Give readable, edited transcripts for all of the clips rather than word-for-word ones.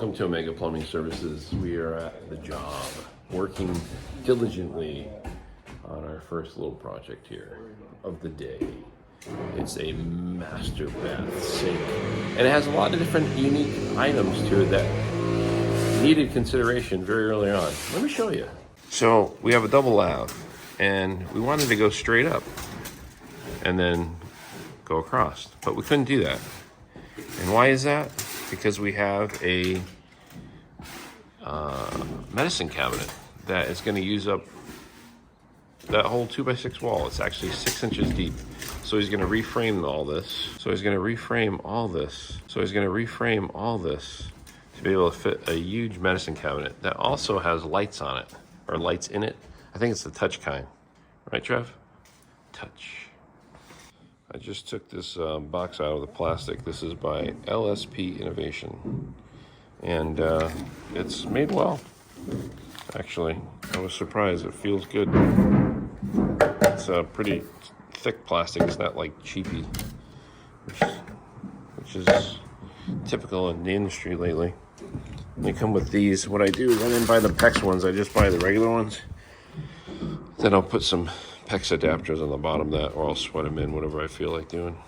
Welcome to Omega Plumbing Services. We are at the job, working diligently on our first little project here of the day. It's a master bath sink, and it has a lot of different unique items to it that needed consideration very early on. Let me show you. So we have a double lav, and we wanted to go straight up and then go across, but we couldn't do that. And why is that? Because we have a medicine cabinet that is going to use up that whole 2x6 wall. It's actually 6 inches deep. So he's going to reframe all this. So he's going to reframe all this. So he's going to reframe all this to be able to fit a huge medicine cabinet that also has lights on it, or lights in it. I think it's the touch kind. Right, Trev? Touch. I just took this box out of the plastic. This is by LSP Innovation. And it's made well, actually. I was surprised. It feels good. It's a pretty thick plastic. It's not like cheapy, which is typical in the industry lately. They come with these. What I do is I didn't buy the PEX ones. I just buy the regular ones. Then I'll put some PEX adapters on the bottom of that, or I'll sweat them in, whatever I feel like doing.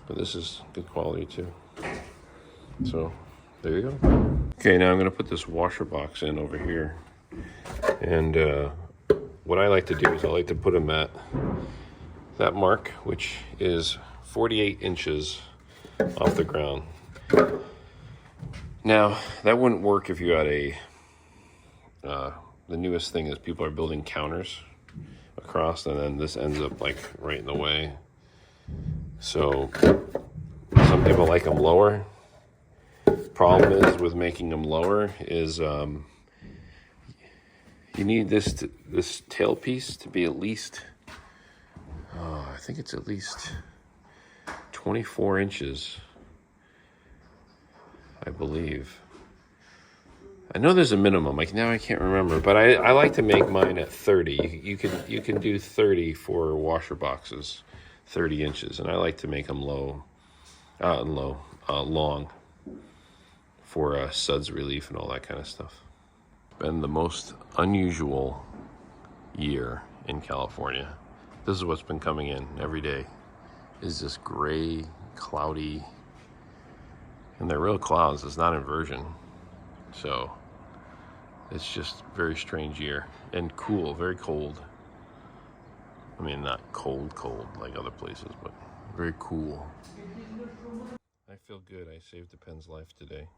But this is good quality too. So there you go. Okay, now I'm going to put this washer box in over here. And what I like to do is I like to put them at that mark, which is 48 inches off the ground. Now, that wouldn't work if you had a, the newest thing is people are building counters across, and then this ends up like right in the way. So some people like them lower. Problem is with making them lower is you need this tailpiece to be at least, I think it's at least 24 inches, I believe. I know there's a minimum. Like now I can't remember, but I like to make mine at 30. You can do 30 for washer boxes, 30 inches, and I like to make them long for suds relief and all that kind of stuff. Been the most unusual year in California. This is what's been coming in every day. Is this gray, cloudy, and they're real clouds. It's not inversion. So it's just very strange year, and cool, very cold. I mean, not cold like other places, but very cool. I feel good. I saved a pen's life today.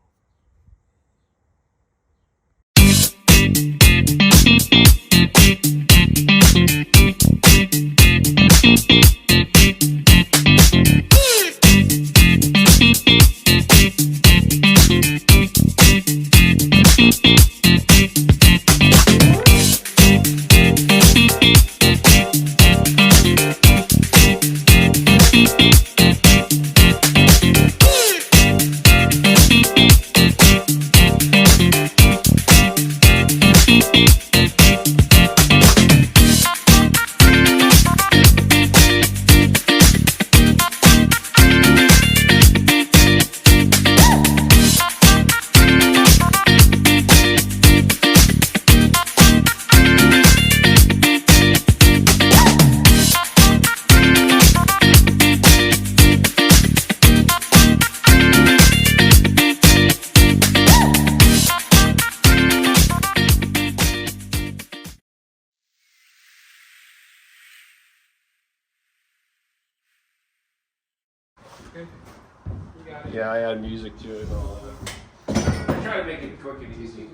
Yeah, I add music to it and all that. I try to make it quick and easy.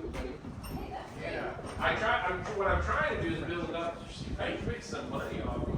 Yeah, what I'm trying to do is build up. I can make some money off of